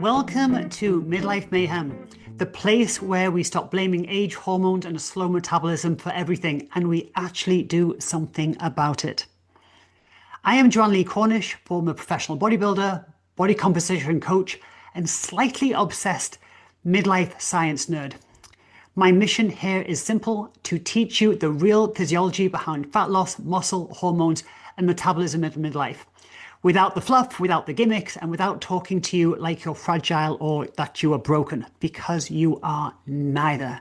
Welcome to Midlife Mayhem, the place where we stop blaming age, hormones, and a slow metabolism for everything, and we actually do something about it. I am Joanne Cornish, former professional bodybuilder, body composition coach, and slightly obsessed midlife science nerd. My mission here is simple: to teach you the real physiology behind fat loss, muscle, hormones, and metabolism in midlife. Without the fluff, without the gimmicks, and without talking to you like you're fragile or that you are broken, because you are neither.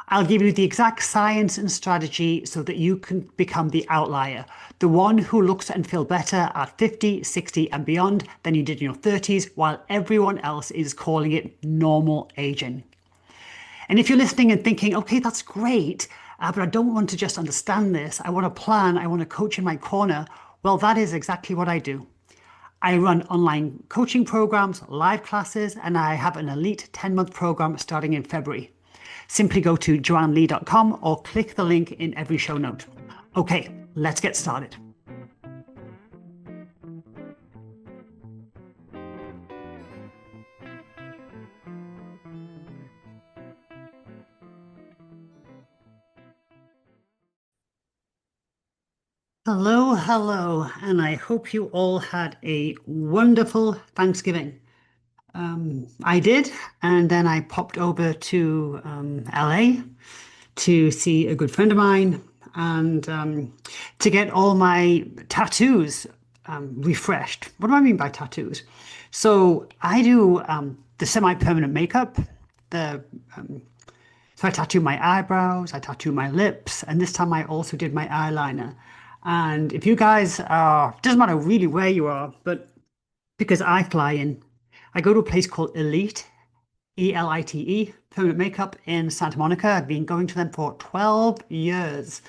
I'll give you the exact science and strategy so that you can become the outlier, the one who looks and feels better at 50, 60 and beyond than you did in your 30s, while everyone else is calling it normal aging. And if you're listening and thinking, okay, that's great, but I don't want to just understand this, I want a plan, I want a coach in my corner, well, that is exactly what I do. I run online coaching programs, live classes, and I have an elite 10-month program starting in February. Simply go to joannelee.com or click the link in every show note. Okay, let's get started. Hello, and I hope you all had a wonderful Thanksgiving. I did, and then I popped over to LA to see a good friend of mine and to get all my tattoos refreshed. What do I mean by tattoos? So I do the semi-permanent makeup, so I tattoo my eyebrows, I tattoo my lips, and this time I also did my eyeliner. And if you guys doesn't matter really where you are, but because I fly in, I go to a place called Elite, E-L-I-T-E, permanent makeup in Santa Monica. I've been going to them for 12 years.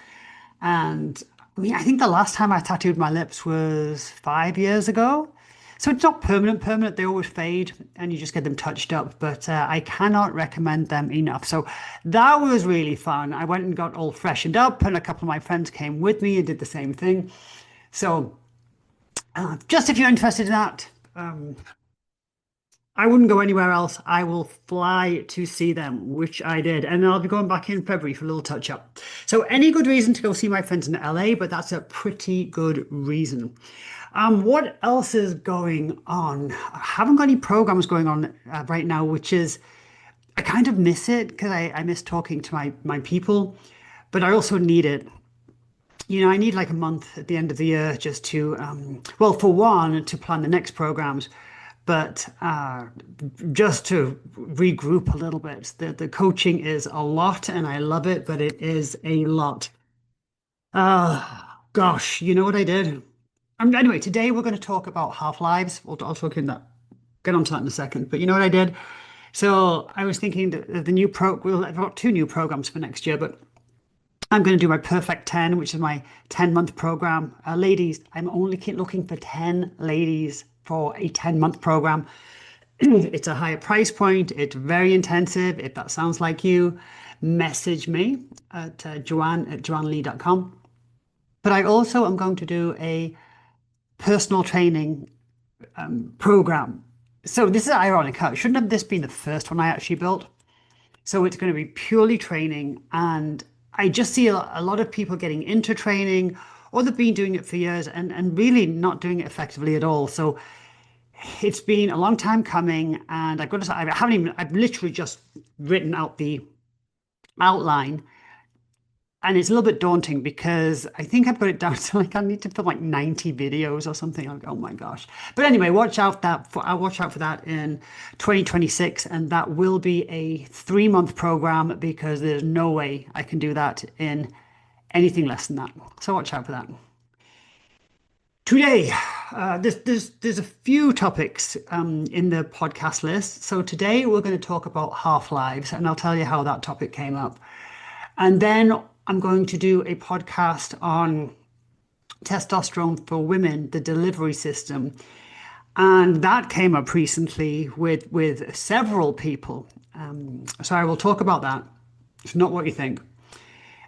And I mean, I think the last time I tattooed my lips was 5 years ago. So it's not permanent. They always fade and you just get them touched up. But I cannot recommend them enough. So that was really fun. I went and got all freshened up and a couple of my friends came with me and did the same thing. So just if you're interested in that, I wouldn't go anywhere else. I will fly to see them, which I did. And I'll be going back in February for a little touch up. So any good reason to go see my friends in LA, but that's a pretty good reason. What else is going on? I haven't got any programs going on right now, which is, I kind of miss it because I miss talking to my people, but I also need it. You know, I need like a month at the end of the year just to, well, for one, to plan the next programs, but just to regroup a little bit. The coaching is a lot and I love it, but it is a lot. Gosh, you know what I did? Anyway, today we're going to talk about half-lives. I'll talk in that, get onto that in a second. But you know what I did? So I was thinking that I've got 2 new programs for next year, but I'm going to do my Perfect 10, which is my 10-month program. Ladies, I'm only looking for 10 ladies for a 10-month program. It's a higher price point. It's very intensive. If that sounds like you, message me at joanne@joannelee.com. But I also am going to do a personal training program. So this is ironic. How shouldn't have this been the first one I actually built? So it's going to be purely training, and I just see a lot of people getting into training, or they've been doing it for years and really not doing it effectively at all. So it's been a long time coming, and I've got to say, I've literally just written out the outline. And it's a little bit daunting because I think I've got it down to like I need to film like 90 videos or something. Like, oh my gosh. But anyway, watch out for that in 2026. And that will be a 3-month program because there's no way I can do that in anything less than that. So watch out for that. Today, there's a few topics in the podcast list. So today we're going to talk about half-lives, and I'll tell you how that topic came up. And then I'm going to do a podcast on testosterone for women, the delivery system. And that came up recently with several people. So I will talk about that. It's not what you think.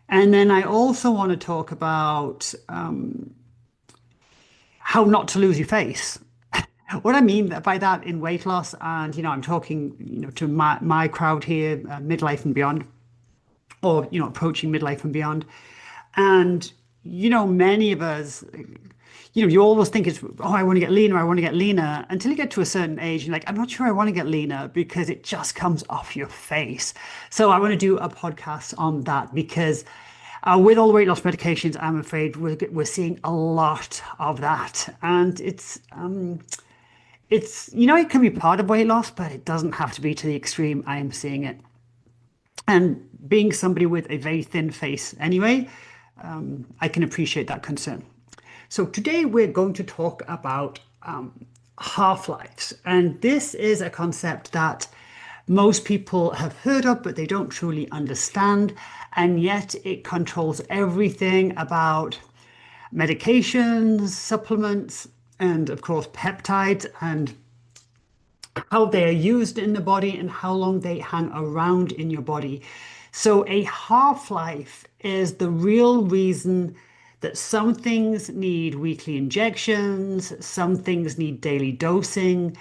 And then I also want to talk about how not to lose your face. What I mean by that in weight loss, and I'm talking, to my crowd here, midlife and beyond, or approaching midlife and beyond, and many of us, you always think it's, oh, I want to get leaner, I want to get leaner, until you get to a certain age, you're like, I'm not sure I want to get leaner because it just comes off your face. So I want to do a podcast on that because with all the weight loss medications, I'm afraid we're seeing a lot of that, and it's it can be part of weight loss, but it doesn't have to be to the extreme I am seeing it. And being somebody with a very thin face anyway, I can appreciate that concern. So today we're going to talk about half-lives. And this is a concept that most people have heard of, but they don't truly understand. And yet it controls everything about medications, supplements, and of course peptides, and how they are used in the body and how long they hang around in your body. So a half-life is the real reason that some things need weekly injections, some things need daily dosing,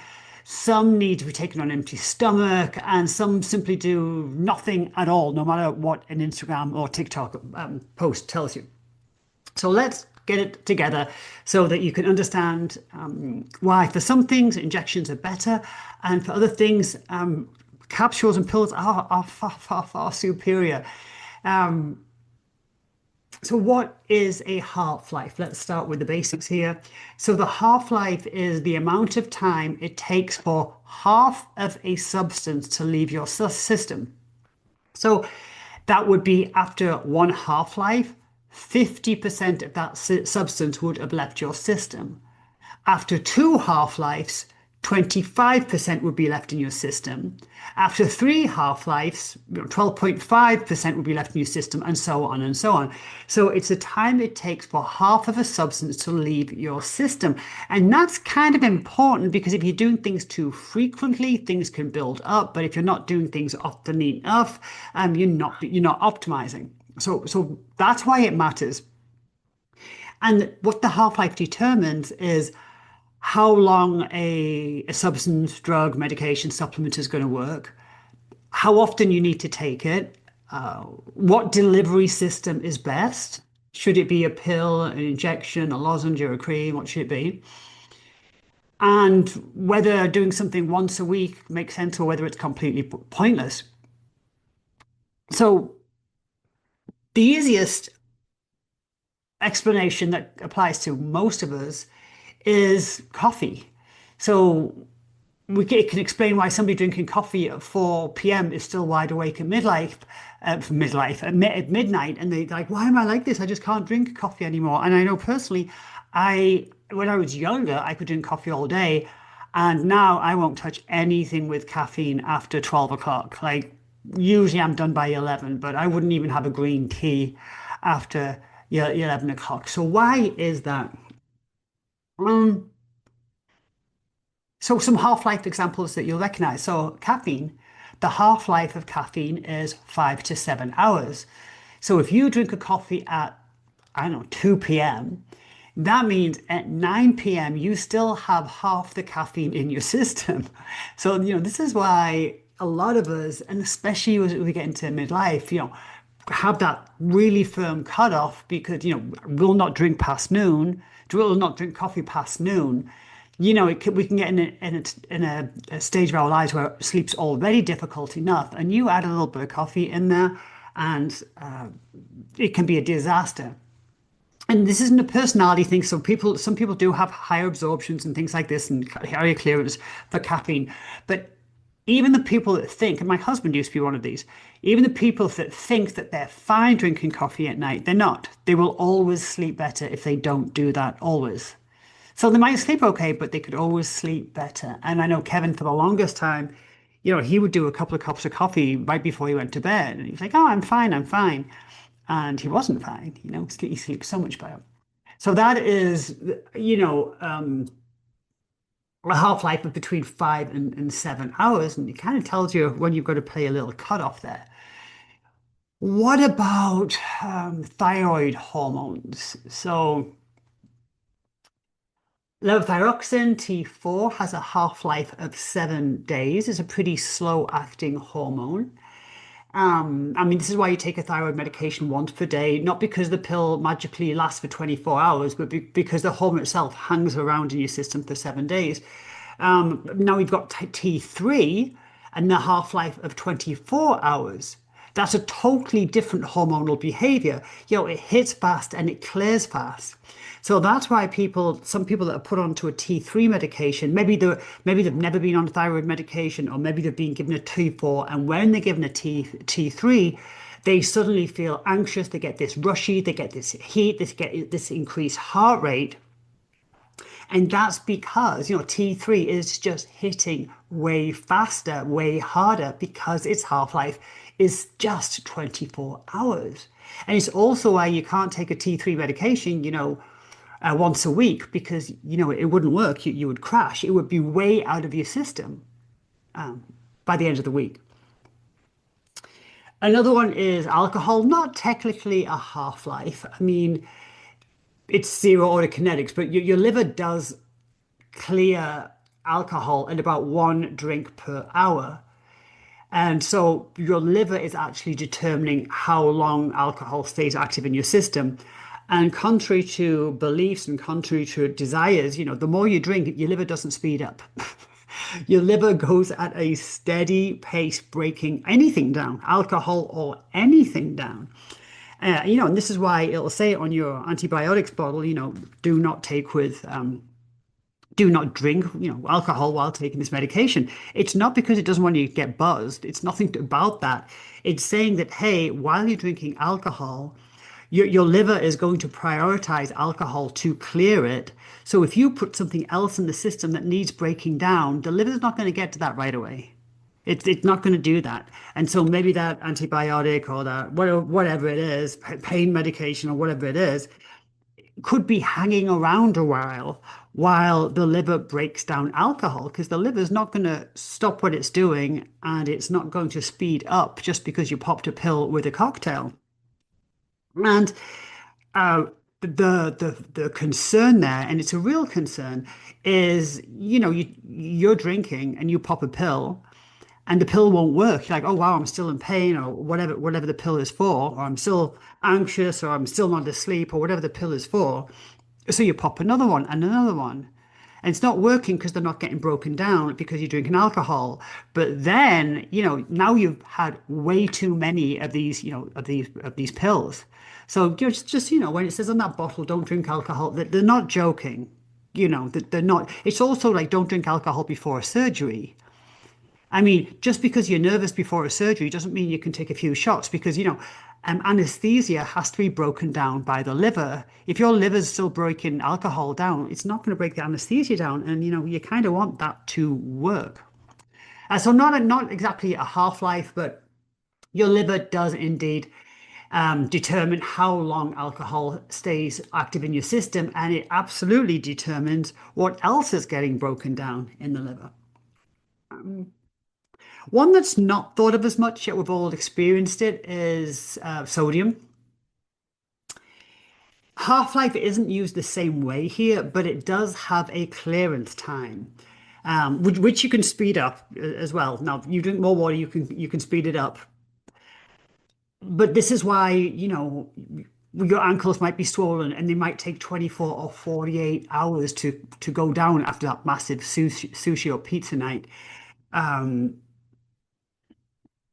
some need to be taken on an empty stomach, and some simply do nothing at all, no matter what an Instagram or TikTok post tells you. So let's get it together so that you can understand why for some things injections are better, and for other things capsules and pills are far superior. So what is a half-life? Let's start with the basics here. So the half-life is the amount of time it takes for half of a substance to leave your system. So that would be after one half-life, 50% of that substance would have left your system. After two half-lives, 25% would be left in your system. After three half-lives, 12.5% would be left in your system, and so on and so on. So it's the time it takes for half of a substance to leave your system. And that's kind of important because if you're doing things too frequently, things can build up. But if you're not doing things often enough, you're not optimizing. So that's why it matters. And what the half-life determines is how long a substance, drug, medication, supplement is going to work, how often you need to take it, what delivery system is best. Should it be a pill, an injection, a lozenge, or a cream? What should it be? And whether doing something once a week makes sense or whether it's completely pointless. So the easiest explanation that applies to most of us is coffee. So it can explain why somebody drinking coffee at 4 p.m. is still wide awake at at midnight, and they're like, why am I like this? I just can't drink coffee anymore. And I know personally, when I was younger, I could drink coffee all day, and now I won't touch anything with caffeine after 12 o'clock. Like usually I'm done by 11, but I wouldn't even have a green tea after 11 o'clock. So why is that? Um, so some half-life examples that you'll recognize. So caffeine, the half-life of caffeine is 5 to 7 hours. So if you drink a coffee at, I don't know, 2 p.m., that means at 9 p.m. you still have half the caffeine in your system. So, this is why a lot of us, and especially as we get into midlife, have that really firm cutoff because, we'll not drink past noon, we'll not drink coffee past noon. We can get in a stage of our lives where sleep's already difficult enough, and you add a little bit of coffee in there, and it can be a disaster. And this isn't a personality thing. So some people do have higher absorptions and things like this, and higher clearance for caffeine. But even the people that think, and my husband used to be one of these, even the people that think that they're fine drinking coffee at night, they're not. They will always sleep better if they don't do that, always. So they might sleep okay, but they could always sleep better. And I know Kevin, for the longest time, he would do a couple of cups of coffee right before he went to bed. And he's like, oh, I'm fine, I'm fine. And he wasn't fine, he sleeps so much better. So that is, a half-life of between 5 and 7 hours. And it kind of tells you when you've got to play a little cutoff there. What about thyroid hormones? So Levothyroxine T4 has a half-life of 7 days. It's a pretty slow-acting hormone. I mean, this is why you take a thyroid medication once per day, not because the pill magically lasts for 24 hours, but because the hormone itself hangs around in your system for 7 days. Now we've got T3 and the half-life of 24 hours. That's a totally different hormonal behavior. It hits fast and it clears fast. So that's why some people that are put onto a T3 medication, maybe they've never been on a thyroid medication, or maybe they've been given a T4, and when they're given a T3, they suddenly feel anxious, they get this rushy, they get this heat, they get this increased heart rate. And that's because, T3 is just hitting way faster, way harder because its half-life is just 24 hours. And it's also why you can't take a T3 medication, once a week because, it wouldn't work. You would crash. It would be way out of your system by the end of the week. Another one is alcohol, not technically a half-life. I mean, it's zero order kinetics, but your liver does clear alcohol at about 1 drink per hour. And so your liver is actually determining how long alcohol stays active in your system. And contrary to beliefs and contrary to desires, the more you drink, your liver doesn't speed up. Your liver goes at a steady pace, breaking anything down, alcohol or anything down. And this is why it'll say on your antibiotics bottle, do not take with do not drink, alcohol while taking this medication. It's not because it doesn't want you to get buzzed. It's nothing about that. It's saying that, hey, while you're drinking alcohol, your liver is going to prioritize alcohol to clear it. So if you put something else in the system that needs breaking down, the liver's not going to get to that right away. It's not going to do that. And so maybe that antibiotic or that whatever it is, pain medication or whatever it is, could be hanging around a while the liver breaks down alcohol, because the liver's not going to stop what it's doing and it's not going to speed up just because you popped a pill with a cocktail. And uh, the concern there, and it's a real concern, is you're drinking and you pop a pill and the pill won't work. You're like, oh wow, I'm still in pain, or whatever the pill is for, or I'm still anxious, or I'm still not asleep, or whatever the pill is for. So you pop another one and another one. And it's not working because they're not getting broken down because you're drinking alcohol. But then, now you've had way too many of these, of these pills. So just when it says on that bottle, don't drink alcohol, they're not joking. They're not. It's also like, don't drink alcohol before a surgery. I mean, just because you're nervous before a surgery doesn't mean you can take a few shots, because, anesthesia has to be broken down by the liver. If your liver's still breaking alcohol down, it's not going to break the anesthesia down. And, you kind of want that to work. So not exactly a half-life, but your liver does indeed determine how long alcohol stays active in your system. And it absolutely determines what else is getting broken down in the liver. One that's not thought of as much, yet we've all experienced it, is sodium. Half-life isn't used the same way here, but it does have a clearance time, which you can speed up as well. Now, you drink more water, you can speed it up. But this is why, your ankles might be swollen and they might take 24 or 48 hours to go down after that massive sushi or pizza night.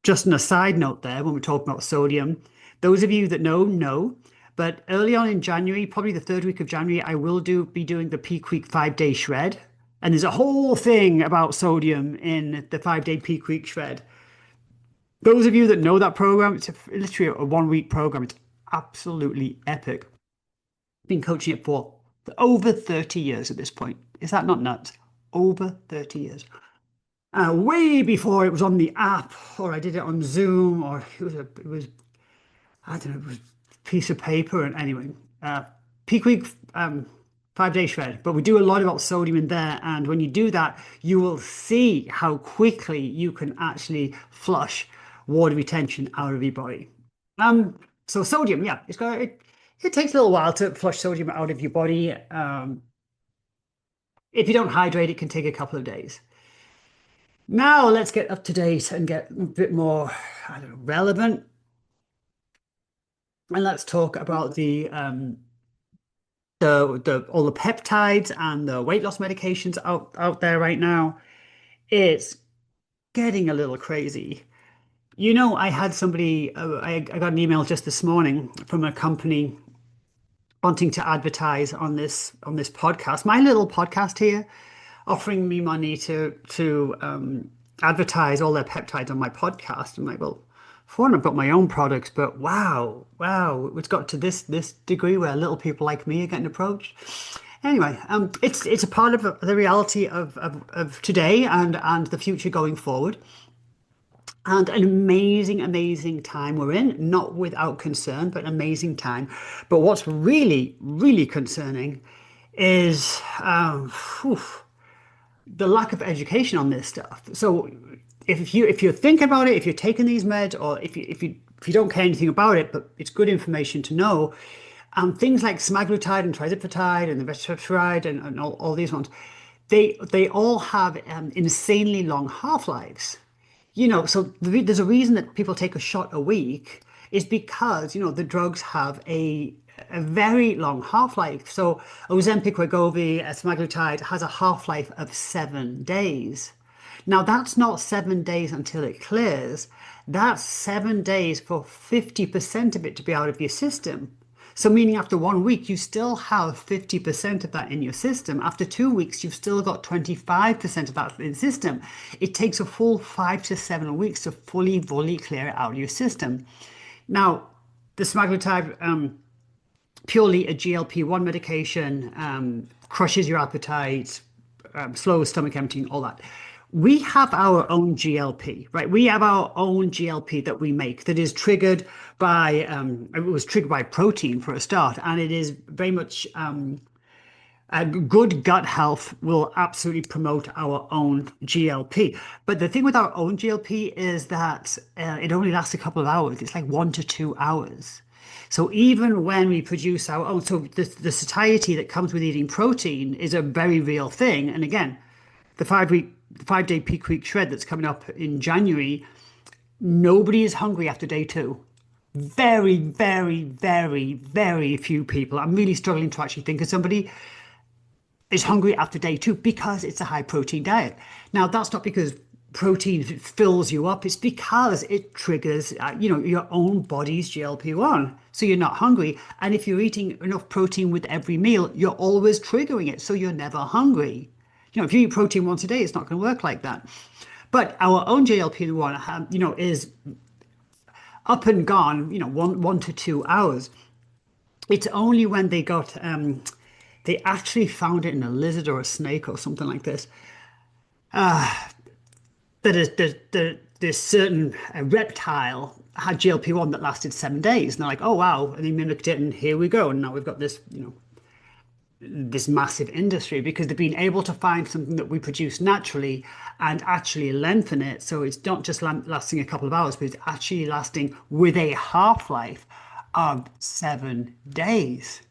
Just an aside note there, when we're talking about sodium, those of you that know, but early on in January, probably the third week of January, I will be doing the Peak Week 5-day shred. And there's a whole thing about sodium in the 5-day Peak Week shred. Those of you that know that program, it's literally a 1-week program. It's absolutely epic. I've been coaching it for over 30 years at this point. Is that not nuts? Over 30 years. Way before it was on the app, or I did it on Zoom, or I don't know, it was a piece of paper. And anyway, Peak Week, 5-day shred. But we do a lot about sodium in there, and when you do that, you will see how quickly you can actually flush water retention out of your body. So sodium, yeah, it takes a little while to flush sodium out of your body. If you don't hydrate, it can take a couple of days. Now let's get up to date and get a bit more, I don't know, relevant. And let's talk about the all the peptides and the weight loss medications out there right now. It's getting a little crazy. You know, I had somebody, I got an email just this morning from a company wanting to advertise on this podcast, my little podcast here, offering me money to advertise all their peptides on my podcast. I'm like, well, for one, I've got my own products, but wow, it's got to this degree where little people like me are getting approached. Anyway, it's a part of the reality of today and the future going forward. And an amazing time we're in, not without concern, but an amazing time. But what's really concerning is the lack of education on this stuff. So if you think about it, if you're taking these meds, or if you don't care anything about it, but it's good information to know, things like semaglutide and trizipatide and the peptide and all these ones, they all have insanely long half-lives. You know, so there's a reason that people take a shot a week is because, you know, the drugs have a very long half-life. So Ozempic, Wegovy, semaglutide has a half-life of 7 days. Now, that's not 7 days until it clears. That's 7 days for 50% of it to be out of your system. So meaning after 1 week, you still have 50% of that in your system. After 2 weeks, you've still got 25% of that in the system. It takes a full 5 to 7 weeks to fully clear it out of your system. Now, the semaglutide, purely a GLP-1 medication, crushes your appetite, slows stomach emptying, all that. We have our own GLP, right? We have our own GLP that we make that is triggered by, it was triggered by protein for a start, and it is very much a good gut health will absolutely promote our own GLP. But the thing with our own GLP is that it only lasts a couple of hours. It's like 1 to 2 hours. So even when we produce our own, so the satiety that comes with eating protein is a very real thing. And again, the 5 day peak week shred that's coming up in January, nobody is hungry after day two. Very few people. I'm really struggling to actually think of somebody is hungry after day two because it's a high protein diet. Now, that's not because protein fills you up. It's because it triggers, your own body's GLP-1. So you're not hungry. And if you're eating enough protein with every meal, you're always triggering it. So you're never hungry. You know, if you eat protein once a day, it's not going to work like that. But our own GLP-1, is up and gone, 1 to 2 hours. It's only when they they actually found it in a lizard or a snake or something like this, this certain reptile had GLP-1 that lasted 7 days. And they're like, oh, wow. And they mimicked it, and here we go. And now we've got this, this massive industry because they've been able to find something that we produce naturally and actually lengthen it. So it's not just lasting a couple of hours, but it's actually lasting with a half-life of 7 days.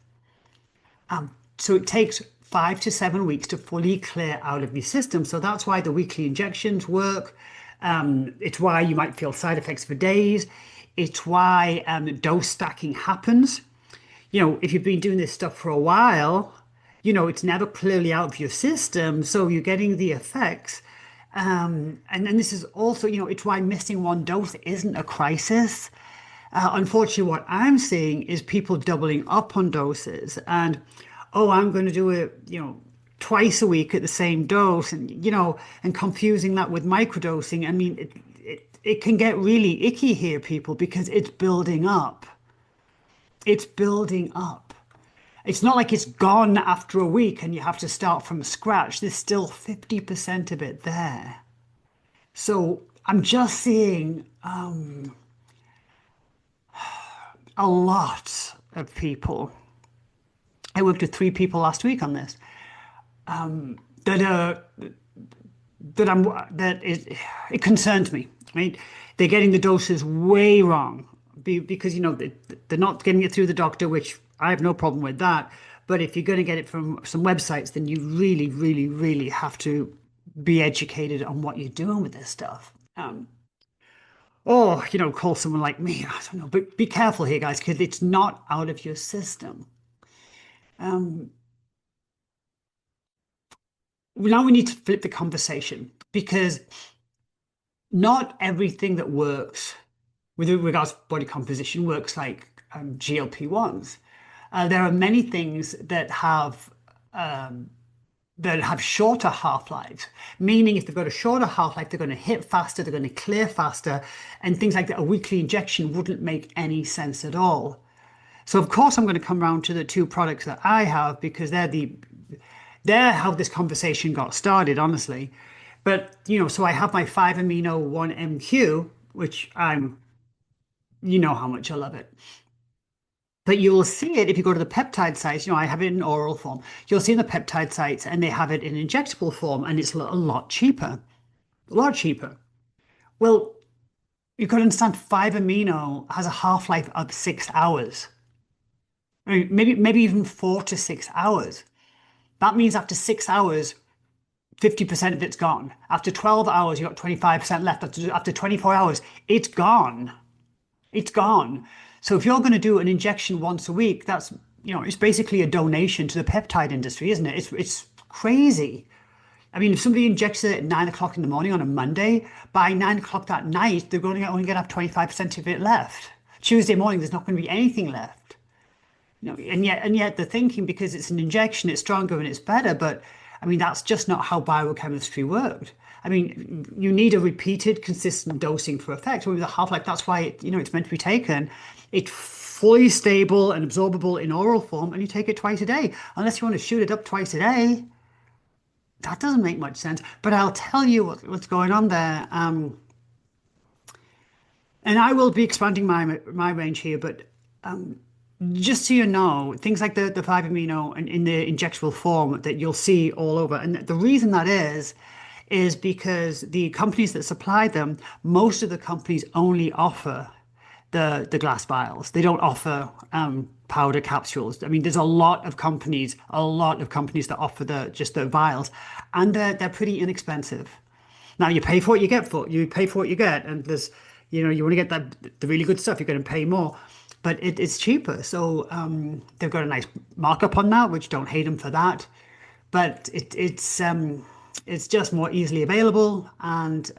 So it takes 5 to 7 weeks to fully clear out of your system. So that's why the weekly injections work. It's why you might feel side effects for days. It's why dose stacking happens. If you've been doing this stuff for a while, it's never clearly out of your system. So you're getting the effects. And then this is also, it's why missing one dose isn't a crisis. Unfortunately, what I'm seeing is people doubling up on doses and, oh, I'm going to do it, twice a week at the same dose, and and confusing that with microdosing. I mean, it can get really icky here, people, because it's building up. It's building up. It's not like it's gone after a week and you have to start from scratch. There's still 50% of it there. So I'm just seeing a lot of people. I worked with 3 people last week on this. It concerns me. Right? They're getting the doses way wrong because they're not getting it through the doctor, which I have no problem with that. But if you're going to get it from some websites, then you really, really, really have to be educated on what you're doing with this stuff. Or, call someone like me. I don't know, but be careful here, guys, because it's not out of your system. Um, Now we need to flip the conversation because not everything that works with regards to body composition works like GLP-1s. There are many things um, that have shorter half-lives, meaning if they've got a shorter half-life, they're going to hit faster, they're going to clear faster, and things like that. A weekly injection wouldn't make any sense at all. So of course I'm going to come around to the two products that I have because they're how this conversation got started, honestly. But so I have my 5-amino 1-MQ, which how much I love it. But you will see it if you go to the peptide sites. I have it in oral form. You'll see in the peptide sites, and they have it in injectable form, and it's a lot cheaper. A lot cheaper. Well, you've got to understand 5-amino has a half-life of 6 hours. I mean, maybe even 4 to 6 hours. That means after 6 hours, 50% of it's gone. After 12 hours, you've got 25% left. After 24 hours, it's gone. It's gone. So if you're going to do an injection once a week, that's, it's basically a donation to the peptide industry, isn't it? It's crazy. I mean, if somebody injects it at 9 o'clock in the morning on a Monday, by 9 o'clock that night, they're only going to have 25% of it left. Tuesday morning, there's not going to be anything left. And yet they're thinking because it's an injection, it's stronger and it's better. But I mean, that's just not how biochemistry worked. I mean, you need a repeated, consistent dosing for effect. With the half-life, that's why it's meant to be taken. It's fully stable and absorbable in oral form, and you take it twice a day. Unless you want to shoot it up twice a day, that doesn't make much sense. But I'll tell you what's going on there. And I will be expanding my range here, but just so you know, things like the 5-amino and in the injectable form that you'll see all over. And the reason that is because the companies that supply them, most of the companies only offer the glass vials. They don't offer powder capsules. I mean, there's a lot of companies that offer just the vials, and they're pretty inexpensive. Now you pay for what you get and there's, you want to get the really good stuff, you're going to pay more. But it's cheaper. So they've got a nice markup on that, which don't hate them for that. But it's just more easily available and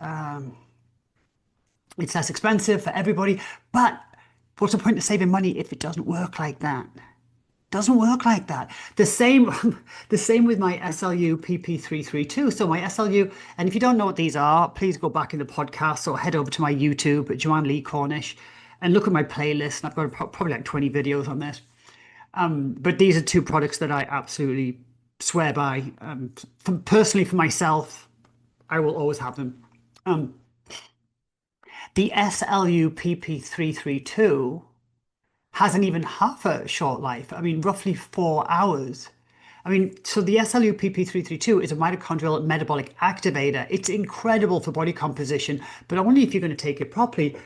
it's less expensive for everybody. But what's the point of saving money if it doesn't work like that? Doesn't work like that. The same with my SLU PP332. So my SLU, and if you don't know what these are, please go back in the podcast or head over to my YouTube at Joanne Lee Cornish and look at my playlist. I've got probably like 20 videos on this. But these are two products that I absolutely swear by. Personally, for myself, I will always have them. The SLU PP332 hasn't even half a short life. I mean, roughly 4 hours. I mean, so the SLU PP332 is a mitochondrial metabolic activator. It's incredible for body composition, but only if you're going to take it properly.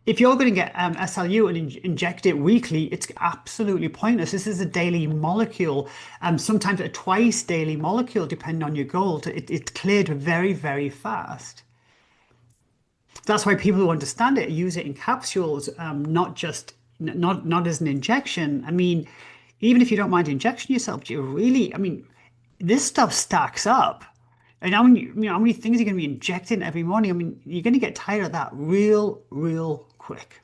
If you're going to get SLU and inject it weekly, it's absolutely pointless. This is a daily molecule, sometimes a twice daily molecule, depending on your goal. It's cleared very, very fast. That's why people who understand it use it in capsules, not as an injection. I mean, even if you don't mind injection yourself, do you really? I mean, this stuff stacks up. And how many things you're going to be injecting every morning? I mean, you're going to get tired of that real quick.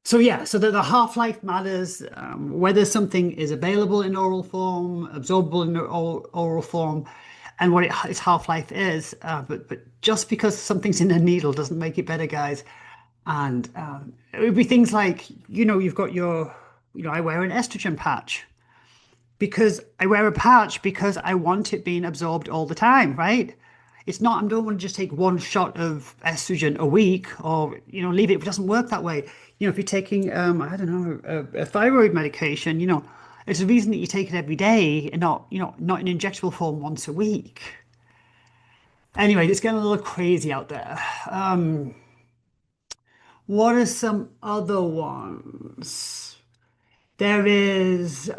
So yeah, so the half-life matters, whether something is available in oral form, absorbable in oral form, and what its half-life is. But just because something's in a needle doesn't make it better, guys. And it would be things like, you've got I wear an estrogen patch. Because I wear a patch because I want it being absorbed all the time, right? It's not, I don't want to just take one shot of estrogen a week or, leave it. It doesn't work that way. If you're taking, I don't know, a thyroid medication, it's the reason that you take it every day and not in injectable form once a week. Anyway, it's getting a little crazy out there. What are some other ones? There is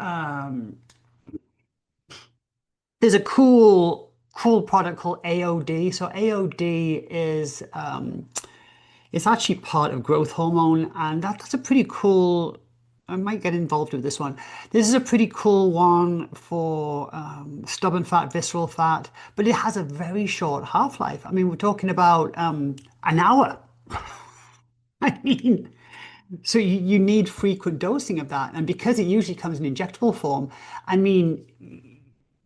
there's a cool product called AOD. So AOD is it's actually part of growth hormone, and that's a pretty cool. I might get involved with this one. This is a pretty cool one for stubborn fat, visceral fat, but it has a very short half-life. I mean, we're talking about an hour. I mean, so you need frequent dosing of that. And because it usually comes in injectable form, I mean,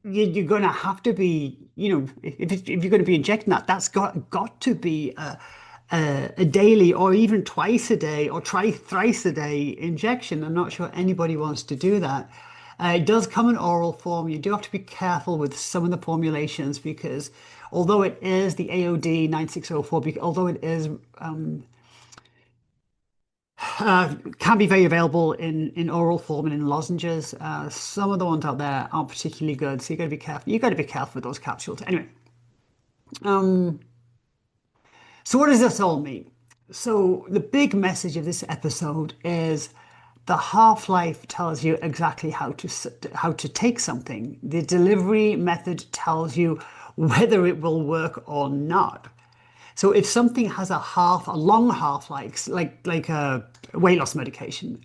you're going to have to be, if you're going to be injecting that, that's got to be a daily or even twice a day or thrice a day injection. I'm not sure anybody wants to do that. It does come in oral form. You do have to be careful with some of the formulations because although it is the AOD 9604, although it is can be very available in oral form and in lozenges. Some of the ones out there aren't particularly good, so you got to be careful. You got to be careful with those capsules. Anyway, so what does this all mean? So the big message of this episode is the half-life tells you exactly how to take something. The delivery method tells you whether it will work or not. So if something has a long half-life, like a weight loss medication,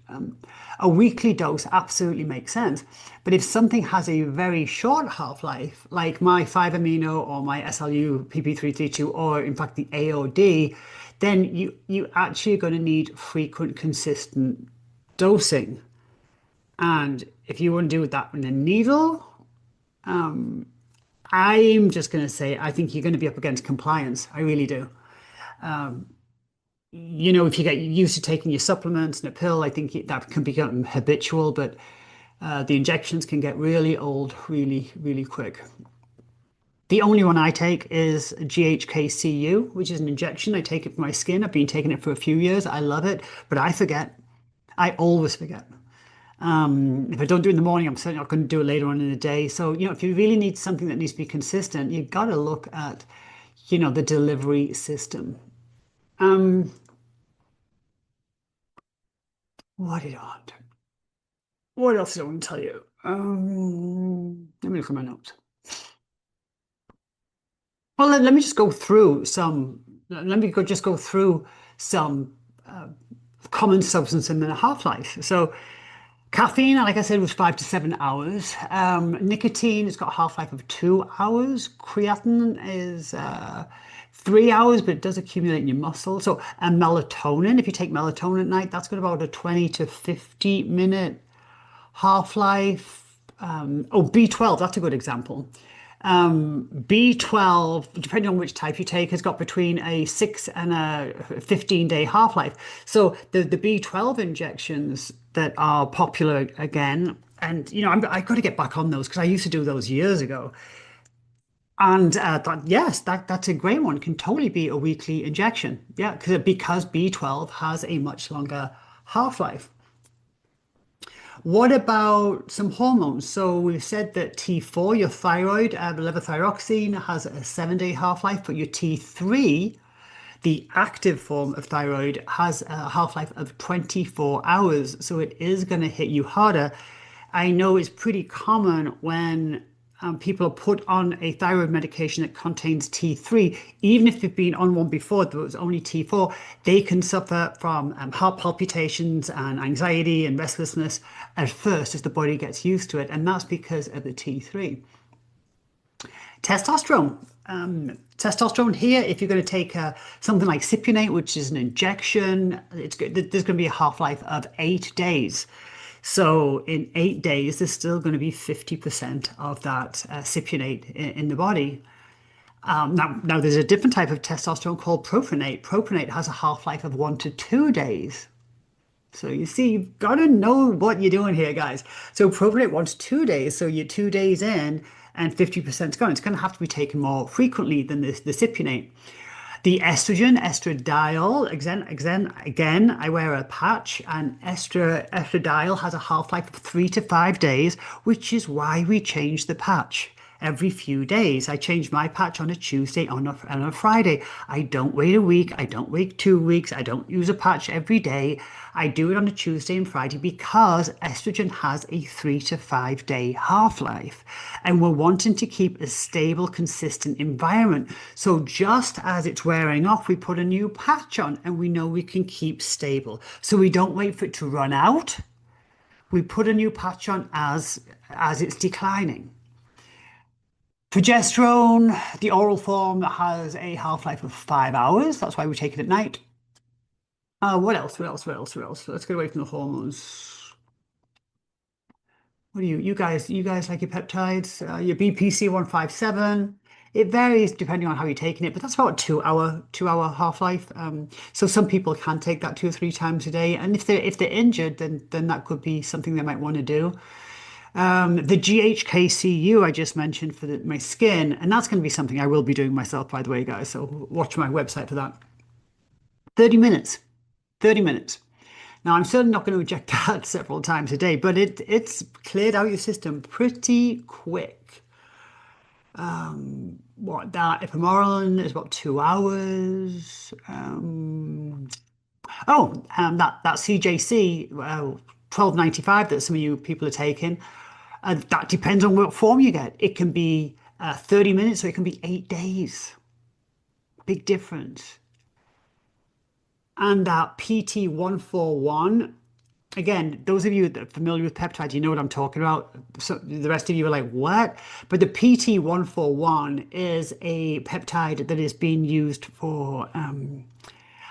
a weekly dose absolutely makes sense. But if something has a very short half-life, like my 5-amino or my SLU PP332, or in fact the AOD, then you actually are going to need frequent, consistent dosing. And if you want to do that with a needle, I'm just going to say I think you're going to be up against compliance. I really do. If you get used to taking your supplements and a pill, I think that can become habitual, but the injections can get really old really, really quick. The only one I take is GHKCU, which is an injection. I take it for my skin. I've been taking it for a few years. I love it, but I forget. I always forget. If I don't do it in the morning, I'm certainly not going to do it later on in the day. So, if you really need something that needs to be consistent, you've got to look at, the delivery system. What did I want? What else did I want to tell you? Let me look at my notes. Well, let me just go through some. Let me just go through some common substance and then a half-life. So, caffeine, like I said, was 5 to 7 hours. Nicotine, it's got a half-life of 2 hours. Creatine is 3 hours, but it does accumulate in your muscle. So, and melatonin, if you take melatonin at night, that's got about a 20 to 50 minute half-life. B12, that's a good example. B12, depending on which type you take, has got between a 6 and a 15-day half-life. So the B12 injections that are popular again, and I've got to get back on those because I used to do those years ago. And that's a great one. Can totally be a weekly injection. Yeah, because B12 has a much longer half-life. What about some hormones? So we've said that T4, your thyroid, levothyroxine, has a 7-day half-life, but your T3, the active form of thyroid, has a half-life of 24 hours. So it is going to hit you harder. I know it's pretty common when people are put on a thyroid medication that contains T3, even if they've been on one before that was only T4, they can suffer from heart palpitations and anxiety and restlessness at first as the body gets used to it. And that's because of the T3. Testosterone. Testosterone here, if you're going to take something like cypionate, which is an injection, there's going to be a half-life of 8 days. So in 8 days, there's still going to be 50% of that cypionate in the body. Now, there's a different type of testosterone called propionate. Propionate has a half-life of 1 to 2 days. So you see, you've got to know what you're doing here, guys. So propionate 1 to 2 days. So you're 2 days in and 50% is gone. It's going to have to be taken more frequently than the cypionate. The estrogen, estradiol, again, I wear a patch, and estradiol has a half-life of 3 to 5 days, which is why we changed the patch. every few days. I change my patch on a Tuesday, on a Friday. I don't wait a week. I don't wait 2 weeks. I don't use a patch every day. I do it on a Tuesday and Friday because estrogen has a 3 to 5 day half-life. And we're wanting to keep a stable, consistent environment. So just as it's wearing off, we put a new patch on and we know we can keep stable. So we don't wait for it to run out. We put a new patch on as it's declining. Progesterone, the oral form, has a half-life of 5 hours. That's why we take it at night. What else? What else? What else? What else? Let's get away from the hormones. What do you guys like your peptides? Your BPC 157. It varies depending on how you're taking it, but that's about a 2 hour half-life. So some people can take that 2 or 3 times a day, and if they're injured, then that could be something they might want to do. The GHKCU I just mentioned for my skin, and that's going to be something I will be doing myself, by the way, guys. So watch my website for that. 30 minutes. 30 minutes. Now, I'm certainly not going to inject that several times a day, but it's cleared out your system pretty quick. That ephemeron is about 2 hours. That CJC 1295 that some of you people are taking, that depends on what form you get. It can be 30 minutes or it can be 8 days. Big difference. And that PT141, again, those of you that are familiar with peptides, you know what I'm talking about. So the rest of you are like, what? But the PT141 is a peptide that is being used for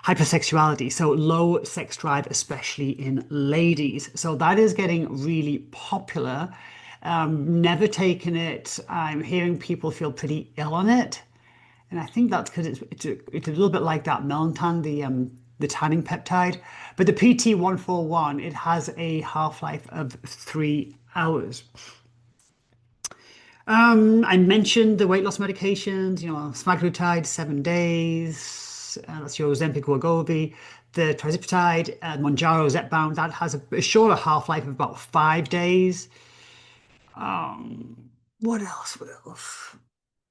hypersexuality, so low sex drive, especially in ladies. So that is getting really popular. Never taken it. I'm hearing people feel pretty ill on it. And I think that's because it's a little bit like that Melantan, the tanning peptide. But the PT141, it has a half-life of 3 hours. I mentioned the weight loss medications, semaglutide, 7 days. That's your Ozempic or Wegovy. The tirzepatide, Mounjaro, Zepbound, that has a shorter half-life of about 5 days. What else? What else?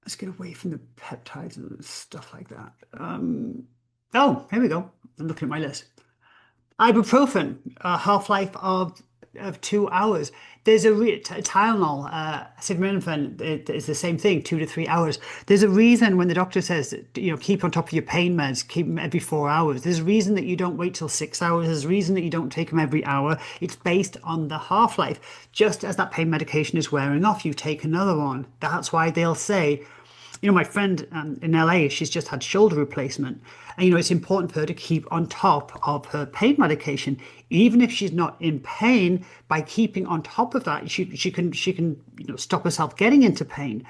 Let's get away from the peptides and stuff like that. Here we go. I'm looking at my list. Ibuprofen, a half-life of 2 hours. There's a Tylenol, acetaminophen. It's the same thing, 2 to 3 hours. There's a reason when the doctor says, keep on top of your pain meds, keep them every 4 hours. There's a reason that you don't wait till 6 hours. There's a reason that you don't take them every hour. It's based on the half-life. Just as that pain medication is wearing off, you take another one. That's why they'll say, my friend in LA, she's just had shoulder replacement. And, it's important for her to keep on top of her pain medication. Even if she's not in pain, by keeping on top of that, she can stop herself getting into pain.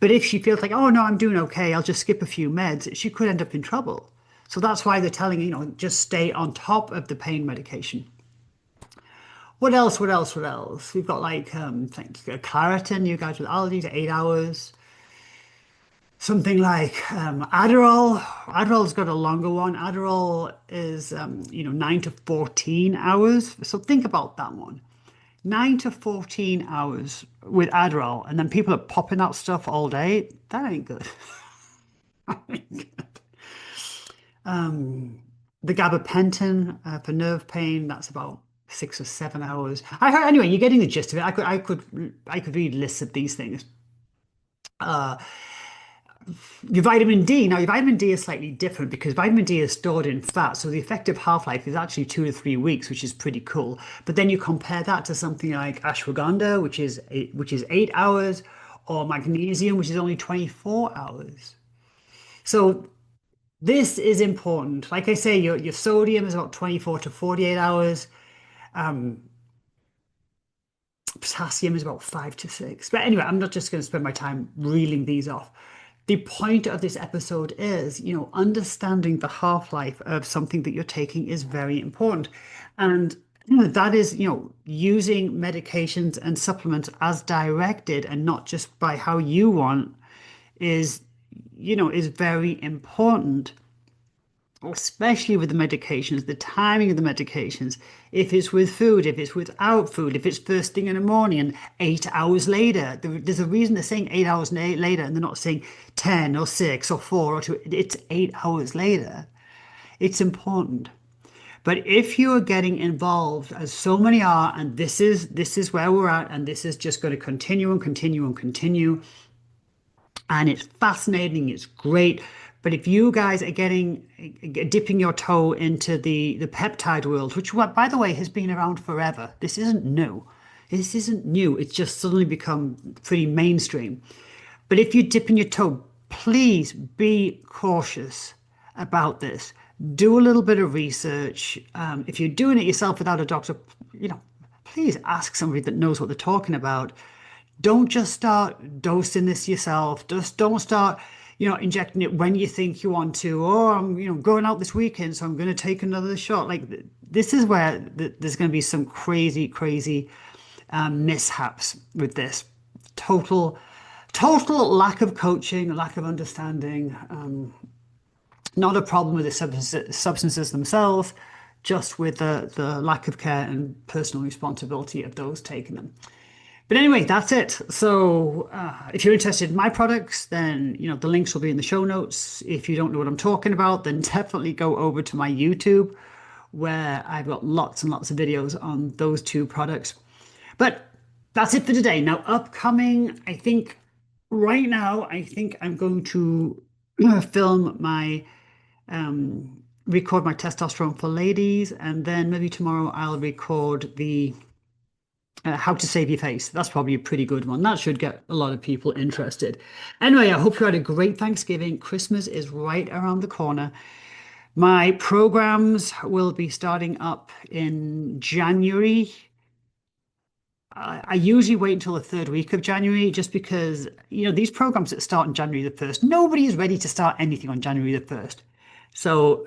But if she feels like, oh, no, I'm doing okay, I'll just skip a few meds, she could end up in trouble. So that's why they're telling just stay on top of the pain medication. What else? What else? What else? We've got Claritin, you guys with allergies, 8 hours. Something like Adderall. Adderall's got a longer one. Adderall is 9 to 14 hours. So think about that one. 9 to 14 hours with Adderall, and then people are popping out stuff all day. That ain't good. That ain't good. The gabapentin for nerve pain, that's about 6 or 7 hours. Anyway, you're getting the gist of it. I could read lists of these things. Your vitamin D. Now, your vitamin D is slightly different because vitamin D is stored in fat. So the effective half-life is actually 2 to 3 weeks, which is pretty cool. But then you compare that to something like ashwagandha, which is 8 hours, or magnesium, which is only 24 hours. So this is important. Like I say, your sodium is about 24 to 48 hours. Potassium is about 5 to 6. But anyway, I'm not just going to spend my time reeling these off. The point of this episode is, understanding the half-life of something that you're taking is very important. And that is, using medications and supplements as directed and not just by how you want is very important. especially with the medications, the timing of the medications, if it's with food, if it's without food, if it's first thing in the morning and 8 hours later. There's a reason they're saying 8 hours later and they're not saying 10 or 6 or 4 or 2. It's 8 hours later. It's important. But if you are getting involved, as so many are, and this is where we're at, and this is just going to continue and continue and continue, and it's fascinating, it's great. But if you guys are dipping your toe into the peptide world, which, by the way, has been around forever. This isn't new. This isn't new. It's just suddenly become pretty mainstream. But if you're dipping your toe, please be cautious about this. Do a little bit of research. If you're doing it yourself without a doctor, please ask somebody that knows what they're talking about. Don't just start dosing this yourself. Just don't start, injecting it when you think you want to. Or I'm, going out this weekend, so I'm going to take another shot. Like, this is where there's going to be some crazy, crazy mishaps with this. Total lack of coaching, lack of understanding. Not a problem with the substances themselves, just with the lack of care and personal responsibility of those taking them. But anyway, that's it. So if you're interested in my products, then the links will be in the show notes. If you don't know what I'm talking about, then definitely go over to my YouTube, where I've got lots and lots of videos on those two products. But that's it for today. Now, upcoming, I think right now, I'm going to film my record my testosterone for ladies, and then maybe tomorrow I'll record the how to save your face. That's probably a pretty good one. That should get a lot of people interested. Anyway, I hope you had a great Thanksgiving. Christmas is right around the corner. My programs will be starting up in January. I usually wait until the third week of January, just because, these programs that start on January the 1st, nobody is ready to start anything on January the 1st. So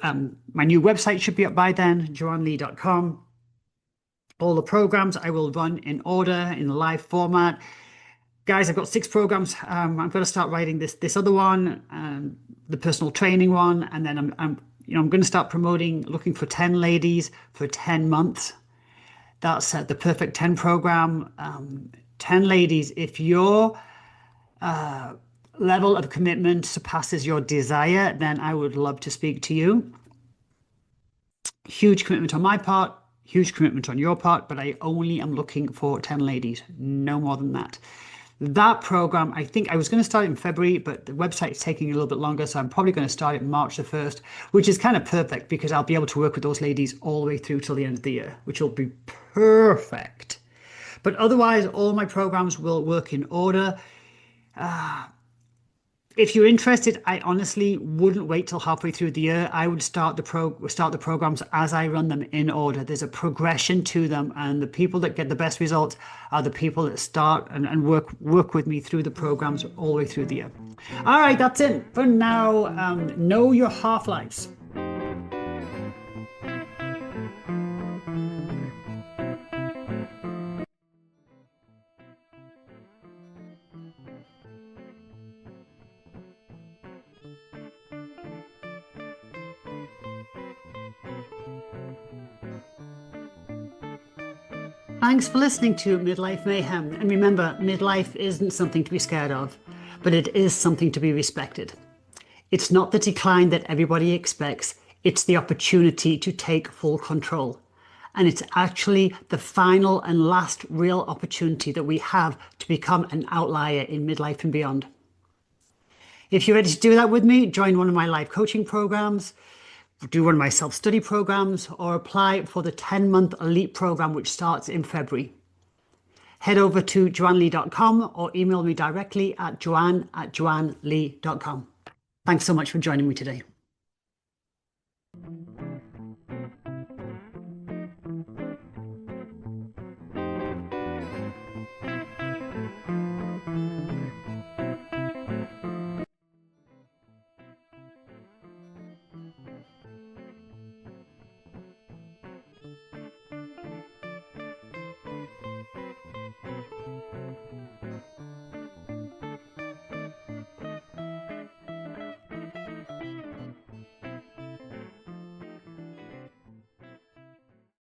my new website should be up by then, joannlee.com. All the programs I will run in order, in live format. Guys, I've got 6 programs. I'm going to start writing this other one, the personal training one, and then I'm going to start promoting, looking for 10 ladies for 10 months. That's the Perfect 10 program. 10 ladies. If your level of commitment surpasses your desire, then I would love to speak to you. Huge commitment on my part, huge commitment on your part, but I only am looking for 10 ladies, no more than that. That program, I think I was going to start in February, but the website is taking a little bit longer, so I'm probably going to start it March the 1st, which is kind of perfect because I'll be able to work with those ladies all the way through till the end of the year, which will be perfect. But otherwise, all my programs will work in order. If you're interested, I honestly wouldn't wait till halfway through the year. I would start the programs as I run them in order. There's a progression to them, and the people that get the best results are the people that start and work with me through the programs all the way through the year. All right, that's it for now. Know your half-lives. Thanks for listening to Midlife Mayhem. And remember, midlife isn't something to be scared of, but it is something to be respected. It's not the decline that everybody expects. It's the opportunity to take full control. And it's actually the final and last real opportunity that we have to become an outlier in midlife and beyond. If you're ready to do that with me, join one of my live coaching programs, do one of my self-study programs, or apply for the 10-month elite program, which starts in February. Head over to joannlee.com or email me directly at joanne@joannlee.com. Thanks so much for joining me today.